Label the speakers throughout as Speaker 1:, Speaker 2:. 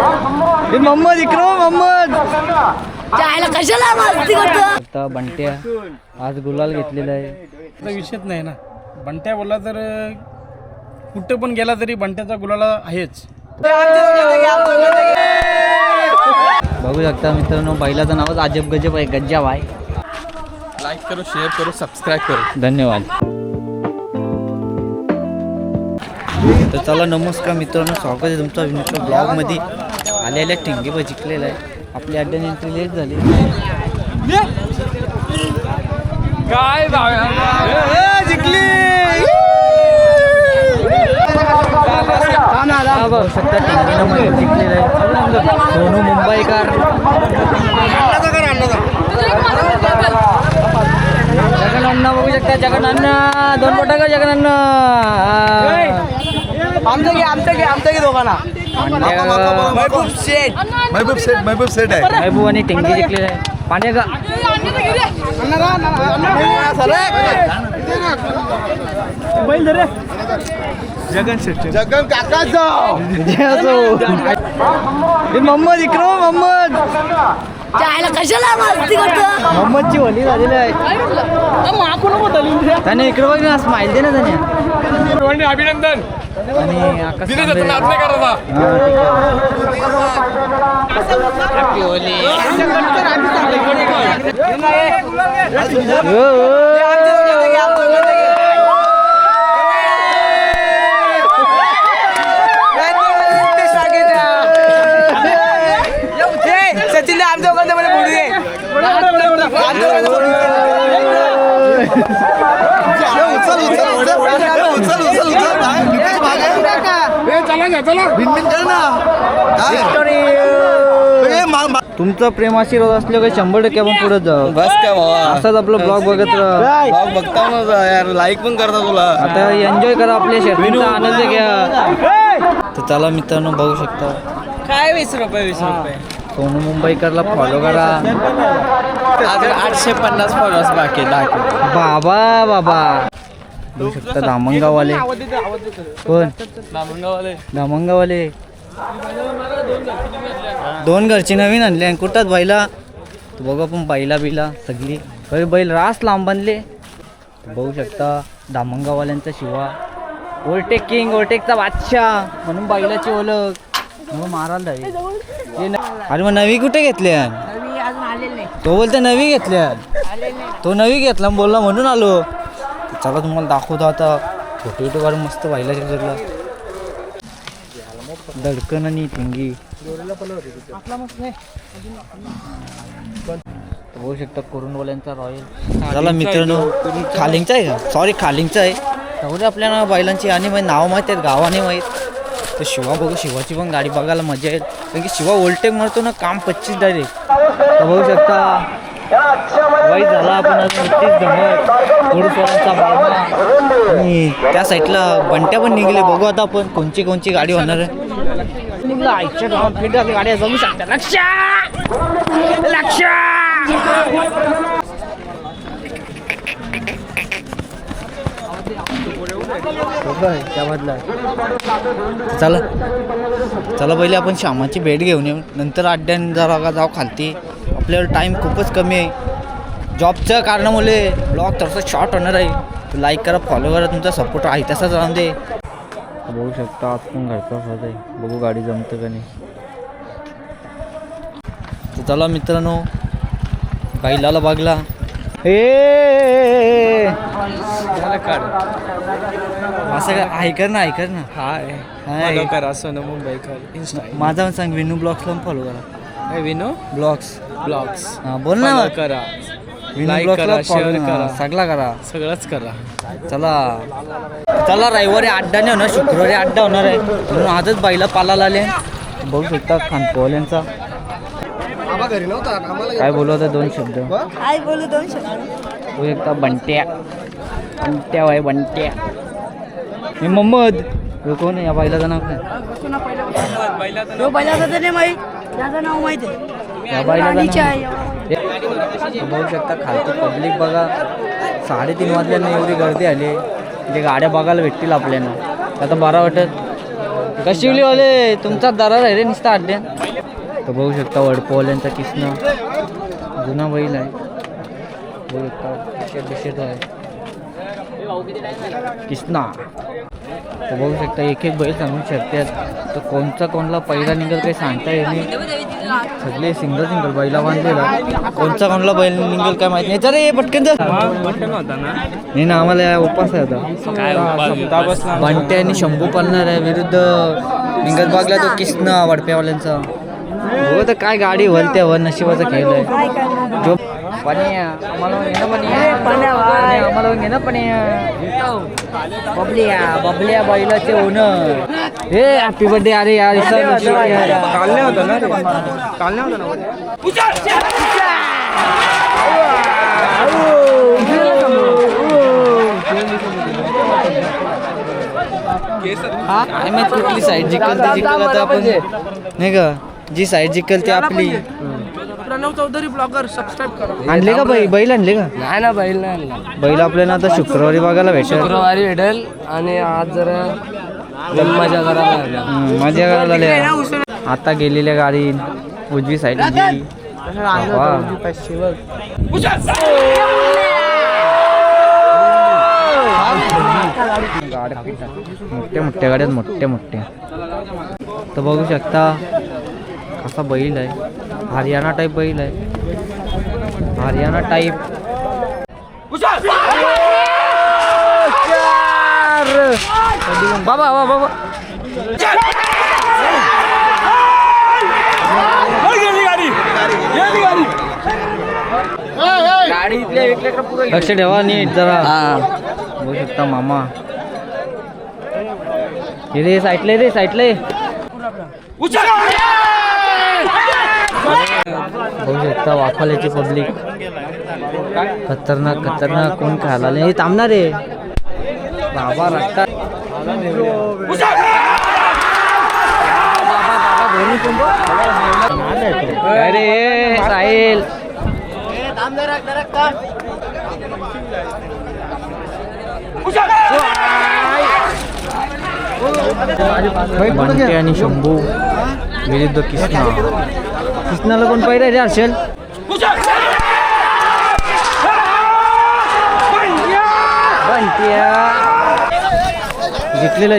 Speaker 1: मोहम्मद इकराम मोहम्मद
Speaker 2: जायला कशाला मस्ती करतो.
Speaker 1: आता बंट्या आज गुलाल घेतलेला आहे.
Speaker 3: विषयच नाही ना. बंट्या बोलला तर कुठं पण गेला तरी बंट्याचा गुलाला आहेच.
Speaker 1: बघू शकता मित्रांनो, बैलाचं नावच अजब गजब आहे, गज्जाब आहे.
Speaker 4: लाईक करो, शेअर करो, सबस्क्राईब करो.
Speaker 1: धन्यवाद. तर चला नमस्कार मित्रांनो, स्वागत आहे तुमचा विनोदच्या ब्लॉगमध्ये. आलेल्या टिंगी जिंकलेला आहे. आपली अड्ड्याने एंट्री लेट झाली.
Speaker 4: काय
Speaker 1: जिंकली शकता टिंगीनं मध्ये जिंकलेलं आहे. सोनू मुंबईकर जगन बघू शकता. जगन अण्णा दोन बोटा का जगन अण्णा आमचं घे दोघांना.
Speaker 4: महबूब सेठ आहे.
Speaker 1: महबूब आणि टिंगी जिंकलेलं आहे. पांड्या का
Speaker 4: जगन काका
Speaker 1: मोहम्मद इकराम मोहम्मद
Speaker 2: जायला कशाला मस्ती करतो.
Speaker 1: मोहम्मदची होली झालेली आहे. त्याने इकडे बघ ना, स्माईल दे ना त्याने.
Speaker 4: अभिनंदन.
Speaker 1: आणि आकाश तांबे.
Speaker 5: सचिन आमच्या दोघांचं मला बोलू दे.
Speaker 1: तुमचं प्रेम आशीर्वाद असलं का 100% आपण पुढे जाऊ.
Speaker 4: बस काय बाबा,
Speaker 1: असाच आपलं ब्लॉग बघत राहा.
Speaker 4: ब्लॉग बघता ना यार, लाईक पण करता तुला.
Speaker 1: आता एन्जॉय करा, आपल्या शेतीचा आनंद घ्या. तर चला मित्रांनो, बघू शकता
Speaker 5: काय 20 रुपये
Speaker 1: सोनू मुंबईकरला फॉलो करा.
Speaker 5: 850 फॉलोअर्स बाकी
Speaker 1: बाबा बाबा बघू शकता. दामणगाववाले कोण? दामणगाववाले दोन घरची नवीन आणले आणि कुठंच बैला. बघा पण बैला बिला सगळी काही बैल रास लांब बांधले. बघू शकता दामणगाववाल्यांचा शिवा. ओव्हरटेक किंग, ओव्हरटेकचा बादशाह म्हणून बैलाची ओळख म्हणून मारायला जाईल. अरे मग नवी कुठे घेतल्या? तो बोलते नवी घेतल्या. तो नवी घेतला बोलला म्हणून आलो. चला तुम्हाला दाखवतो आता. फोटो विटो काढून मस्त बैलाच्या जोडला. धडकन आणि टिंगी बघू शकता. कोरुणवाल्यांचा रॉयल. चला मित्रांनो, खालिंगचा आहे का? सॉरी खालिंगचा आहे. तेवढे आपल्याला बैलांची आणि माहीत नाव माहीत आहेत, गावाने माहीत. तर शिवा बघू, शिवाची पण गाडी बघायला मजा येईल. कारण की शिवा ओव्हरटेक मारतो ना, काम 25 डायरेक्ट. तर बघू शकता वाईट झाला. आपण अजून 30 धमक घोडसवारांचा बाबा आणि त्या साईडला बंट्या पण निघले. बघू आता आपण कोणची गाडी होणार आहे. निघला आईच्या गावात फिट गाड्या जमू शकतात. लक्ष त्यामधला. चला चला पहिले आपण श्यामाची भेट घेऊन येऊ, नंतर अड्ड्यान जरा जाऊ खालती. आपल्याला टाईम खूपच कमी आहे. जॉबच्या कारणामुळे ब्लॉग थोडासा शॉर्ट होणार आहे. तर लाईक करा, फॉलो करा, तुमचा सपोर्ट आहे तसाच राहून दे. बघू शकता आज पण घरचा होत आहे. बघू गाडी जमतं का नाही. तर चला मित्रांनो, बैलाला बघला. असं काय ऐकर ना
Speaker 5: हाय करा. सोनू मुंबईकर इंस्टा.
Speaker 1: माझा पण सांग, विनू ब्लॉग्सला पण फॉलो करा.
Speaker 5: विनो
Speaker 1: ब्लॉग्स हां बोल ना.
Speaker 5: करा,
Speaker 1: विनू
Speaker 5: like
Speaker 1: ब्लॉग्सला
Speaker 5: करा,
Speaker 1: फॉलो
Speaker 5: share करा.
Speaker 1: सगळा करा.
Speaker 5: सगळंच करा.
Speaker 1: चला रविवारी अड्डा नाही होणार, शुक्रवारी अड्डा होणार आहे. म्हणून आजच बैला पालाला आले. बघू शकता खानपोवाल्यांचा. काय बोलू होता 2 शब्द?
Speaker 2: काय बोलू 2 शब्द?
Speaker 1: बघू शकता बंट्या आहे. बंट्या हे मोहम्मद. कोण आहे या बैलाचं नाव? काय
Speaker 2: बैलाचं तर नाही माहीत, त्याचं नाव माहिती आहे.
Speaker 1: या बैलाचं
Speaker 2: गाडीची
Speaker 1: नाव
Speaker 2: आहे.
Speaker 1: बघू शकता खालची पब्लिक बघा. 3:30 वाजल्यानं एवढी गर्दी आली. म्हणजे गाड्या बघायला भेटतील आपल्याला. आता बरं वाटत. कशिवलीवाले तुमचा दरार आहे रे नुसता अड्ड्या. तर बघू शकता वडपोवाल्यांचा किसना जुना बैल आहे. बघू शकता शेट आहे किसना. तर बघू शकता एक एक बैल सांगून शकतात. तर कोणचा कोणला पहिला निघल काही सांगता येत नाही. सगळे सिंगल बैला बांधलेला. कोणचा कोणला बैल निघल काय माहिती नाही. जरा पटकन जा. नाही ना आम्हाला उपास आहे आता. बंटे आणि शंभू पळणार आहे विरुद्ध निंगलबागला तो किसना वडप्यावाल्यांचा. हो तर काय गाडी वलते वर नशिबाचा खेळ आहे. जो पाणी आम्हाला घेणं पाणी आम्हाला घेणं पाणी बबल्या बैलाचे ओनर. हे हॅपी बर्थडे अरे यार
Speaker 5: काल नाही होता ना रे काल नाही होता
Speaker 1: काय माहित कुठली साईड जिंकल ती जिंकल आता आपण नाही का. जी साईड जिंकल ती आपली.
Speaker 5: प्रणव चौधरी ब्लॉगर सबस्क्राईब करा.
Speaker 1: आणले का बैल आणले का.
Speaker 5: नाही ना बैल नाही आणला.
Speaker 1: बैल आपल्याला आता शुक्रवारी बघायला भेटेल.
Speaker 5: शुक्रवारी भेटेल आणि आज जरा मजा करायला
Speaker 1: मजा करायला आल्या. आता गेलेल्या गाडी उजवी साईड मोठ्या गाड्यात मोठ्या. तर बघू शकता असा बैल आहे. हरियाणा टाईप बैल आहे. हरियाणा टाईप. बाबा बाबा लक्ष ठेवा नीट जरा. बघू शकता मामा. हे रे साईटले रे साईटले. बघू शकता वाफाल्याची पब्लिक. खतरनाक कोण खायला नाही थांबणार रे बाबा रट्टा. अरे साहिल बंटे आणि शंभू विरुद्ध किसनाला कोण पाहिजे रे हर्षल.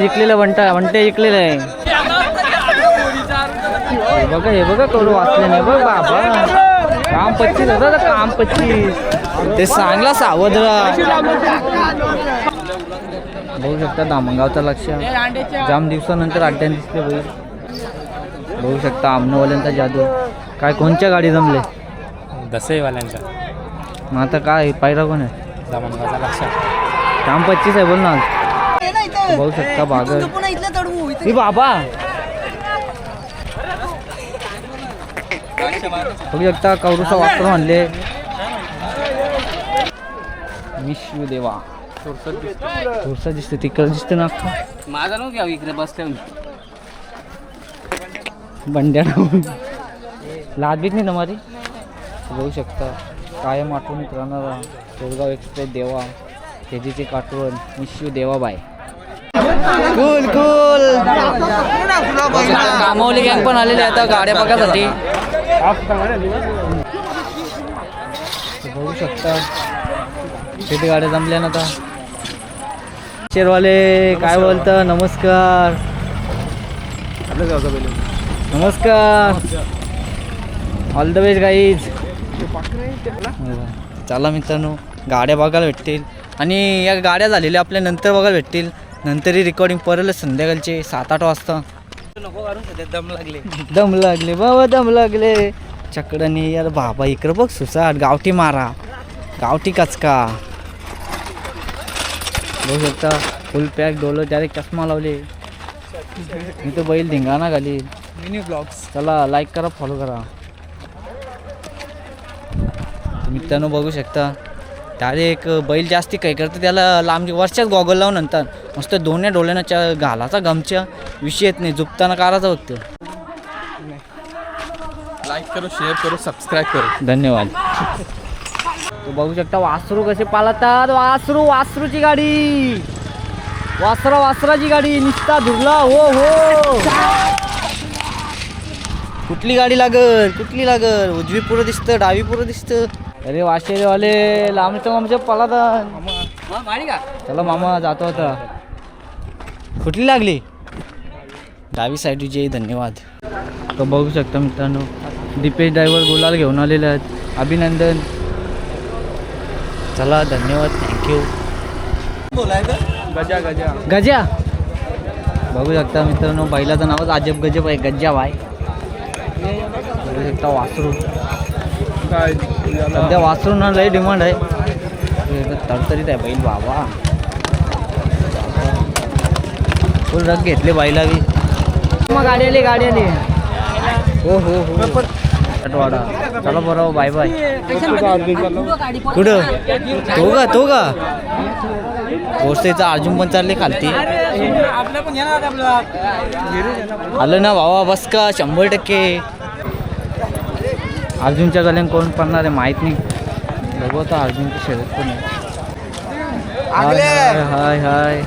Speaker 1: जिंकलेला बंटे जिंकलेला आहे. हे बघा करू वाचले नाही बघ बाबा. काम 25 होता काम 25. ते चांगला सावध. बघू शकता दामणगावचा लक्ष जाम दिवसानंतर अड्ड्यान दिसले बैल. बघू शकता आमनवाल्यांचा जादू. काय कोणच्या गाडी जमले
Speaker 5: दसईवाल्यांचा.
Speaker 1: मग आता काय पायरा कोण आहे.
Speaker 5: दामणगावचा लक्ष
Speaker 1: काम 25 आहे बोल ना. बघू शकता बागर ही बाबा. बघू शकता कौरूचा वापर आणले. विश्व देवा थोडसा दिसते तिकडे दिसते ना.
Speaker 5: माझा नको घ्या इकडे बसले
Speaker 1: बंड्या लाद बीत नाही तुम्हारी. बघू शकता कायम आठवणीत राहणारा कोरगाव एक्सप्रेस देवा तेजीचे काटवण विश्व देवाबाई. कूल कामावली गँग पण आलेली आता गाड्या बघासाठी. बघू शकता किती गाड्या जमल्या ना आता. शेरवाले काय बोलतं. नमस्कार ऑल द बेस्ट गाईज. चला मित्रांनो गाड्या बघायला भेटतील आणि या गाड्या झालेल्या आपल्या नंतर बघायला भेटतील. नंतर ही रिकॉर्डिंग परत संध्याकाळचे 7-8 वाजता. दम लागले बाबा दम लागले. चकडणी यार बाबा इकडं बघ सुसाट गावठी मारा गावठी कचका. बघू शकता फुल पॅक डोलं डायरेक्ट चष्मा लावले. मी तर बैल धिंगाणा घाली.
Speaker 5: Mini blogs.
Speaker 1: चला लाईक करा फॉलो करा. मित्रांनो बघू शकता डायरेक्ट बैल जास्ती काही करतं त्याला लांब वरच्याच गॉगल लावून नंतर मस्त दोन्ही डोळ्याच्या घालाचा गमच्या विषय येत नाही. झुपताना काराचा फक्त.
Speaker 5: लाईक करो शेअर करो सबस्क्राईब करो.
Speaker 1: धन्यवाद. तो बघू शकता वासरू कसे पालतात. वासरूची गाडी वासराची गाडी निसता धुरला हो हो. कुठली गाडी लागल उजवी पुरं दिसतं डावी पुरं दिसतं. अरे वाशेरेवाले लांबच्या पलादा चला मामा जातो आता. कुठली लागली डावी साईड विजयी धन्यवाद. तो बघू शकता मित्रांनो दीपेश ड्रायव्हर गुलाल घेऊन आलेले आहेत. अभिनंदन. चला धन्यवाद थँक्यू. गजा बघू शकता मित्रांनो बैलाचं नावच अजब गजब आहे. गज्जा बाय बघू शकता वासरू. सध्या वासरूंना लई डिमांड आहे. तरतरीत आहे बैल बाबा. फुल रग घेतले बैला बी. मग गाडी आली हो हो हो वाडा. चला बरोबर बाय बाय. कुठं तो का पोस्टेचा अर्जुन पण चालले खालती. आलं ना भावा बस का 100%. अर्जुनच्या गल्यान कोण पडणार आहे माहीत नाही. बघू आता अर्जुनची शर्यत पण आहे. हाय हाय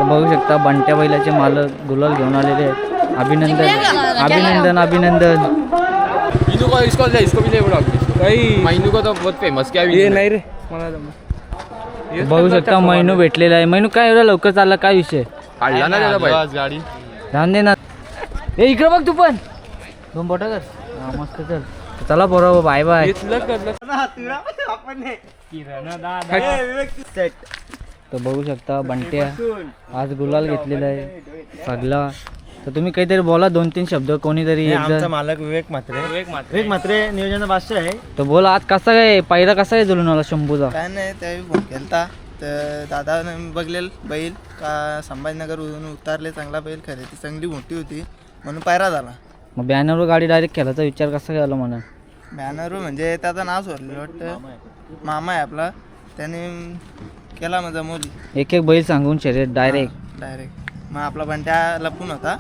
Speaker 1: बघू शकता बंट्या बैलाचे मालक गुलाल घेऊन आलेले आहेत. अभिनंदन. बघू शकता मैनू भेटलेला आहे. मैनू काय एवढा लवकर चालला काय विषय
Speaker 4: गाडी
Speaker 1: ध्यान दे ना. ए इकडं बघ तू पण दोन बोटा कर. मस्त चल. चला बरोबर बाय बाय. तर बघू शकता बंट्या आज गुलाल घेतलेला आहे सगळा. तर तुम्ही काहीतरी बोला 2-3 शब्द कोणीतरी एक जण.
Speaker 6: मालक विवेक मात्रे नियोजन बादशाह आहे.
Speaker 1: तर बोल आज कसा काय पहिला कसा काय जुलून आला शंभूचा.
Speaker 6: काय नाही त्यावेळी फोन केलता तर दादाने बघलेल बैल का संभाजीनगरवरून उतारले. चांगला बैल खरेदी चांगली मोठी होती म्हणून पायरा झाला.
Speaker 1: मग बॅनरवर गाडी डायरेक्ट खेळायचा विचार कसा काय आला म्हणा.
Speaker 6: बॅनरवर म्हणजे त्याचं नाव सोडलेलं वाटतं. मामा आहे आपला त्याने केला माझा मोली.
Speaker 1: एक बैल सांगून शर्यत डायरेक्ट.
Speaker 6: मग आपला बंट्या लपून होता.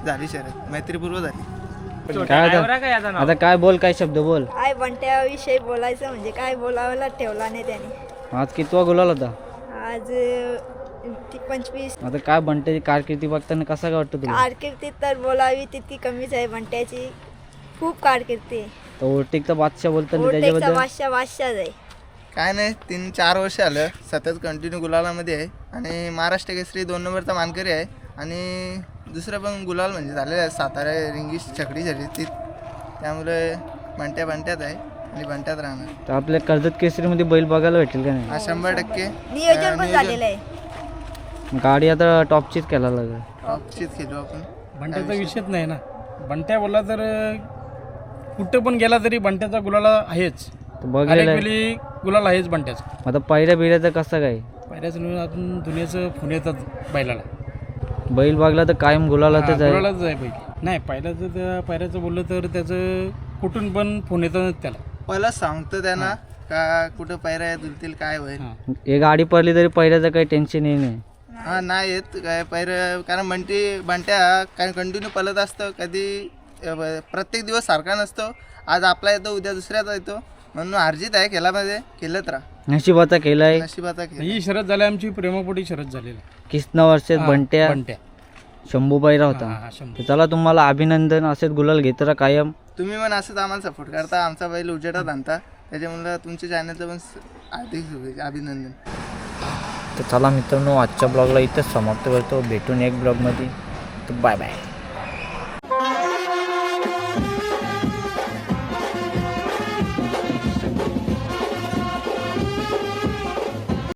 Speaker 6: झाली शर्यत मैत्रीपूर्व झाली.
Speaker 1: काय आता काय बोल काय शब्द बोल.
Speaker 2: काय बंट्याविषयी बोलायचं म्हणजे काय बोलावं ठेवला नाही त्याने.
Speaker 1: आज कितवा गुलाल होता.
Speaker 2: आज 25.
Speaker 1: आता काय बंट्याची कारकिर्दी बघताना कसा काय वाटतं तुला.
Speaker 2: कारकिर्दी तर बोलावी तितकी कमीच आहे बंट्याची. खूप कारकिर्दी आहे.
Speaker 1: तर ओव्हरटेकचा बादशाह बोलताना
Speaker 2: ओव्हरटेकचा
Speaker 1: त्याच्याबद्दल
Speaker 2: बादशाहच आहे.
Speaker 6: काय नाही 3-4 वर्ष आलं सतत कंटिन्यू गुलालामध्ये आहे. आणि महाराष्ट्र केसरी 2 नंबरचा मानकरी आहे. आणि दुसरं पण गुलाल म्हणजे झालेलं आहे सातारा रिंगी छकडी शर्यतीत. त्यामुळे बंट्यात आहे आणि बंट्यात राहणार.
Speaker 1: तर आपल्या कर्जत केसरीमध्ये बैल बघायला भेटेल का नाही.
Speaker 6: हा 100%
Speaker 2: नियोजन पण झालेलं आहे.
Speaker 1: गाडी आता टॉपचीच केला लागेल.
Speaker 6: टॉपचीच खेळू आपण.
Speaker 3: बंट्याचा विषयच नाही ना. बंट्या बोलला तर कुठं पण गेला तरी बंट्याचा गुलाला आहेच.
Speaker 1: तर बघायला
Speaker 3: वेळी गुलाल आहेच बंट्याचा.
Speaker 1: आता पहिल्या बिड्याचं कसं काय
Speaker 3: पायऱ्याचं अजून दुनियाचं फोन येतात बैलाला.
Speaker 1: बैल बघला तर कायम गुलालातच आहे.
Speaker 3: गुलालाच आहे बैल. नाही पहिल्याचं त्या पायऱ्याचं बोललं तर त्याचं कुठून पण फोन येतात त्याला.
Speaker 6: पहिला सांगतो त्यांना का कुठं पायऱ्या दुलतील काय होईल.
Speaker 1: हे गाडी पडली तरी पहिल्याचं काही टेन्शन नाही.
Speaker 6: हा नाही येत काय पायऱ्या कारण बंट्या काय कंटिन्यू पळत असतं. कधी प्रत्येक दिवस सारखा नसतो. आज आपला येतो उद्या दुसऱ्याचा येतो म्हणून अर्जित आहे खेळामध्ये खेळत राहा.
Speaker 1: नशिबाचा केलाय.
Speaker 6: नशिबाचा खेळ.
Speaker 3: ही शरद झाली आमची प्रेमापोटी शरद झालेली.
Speaker 1: किसना वर्षात बंट्या शंभू बैरा होता.
Speaker 3: शंभू.
Speaker 1: तर चला तुम्हाला अभिनंदन. असेच गुलाल घेत राहा कायम.
Speaker 6: तुम्ही पण असंच आम्हाला सपोर्ट करता. आमचा बैल उजेडात आणता त्याच्यामुळे तुमच्या चॅनलचं पण हार्दिक शुभेच्छा अभिनंदन.
Speaker 1: तर चला मित्रांनो आजच्या ब्लॉगला इथंच समाप्त करतो. भेटून एक ब्लॉगमध्ये. तर बाय बाय.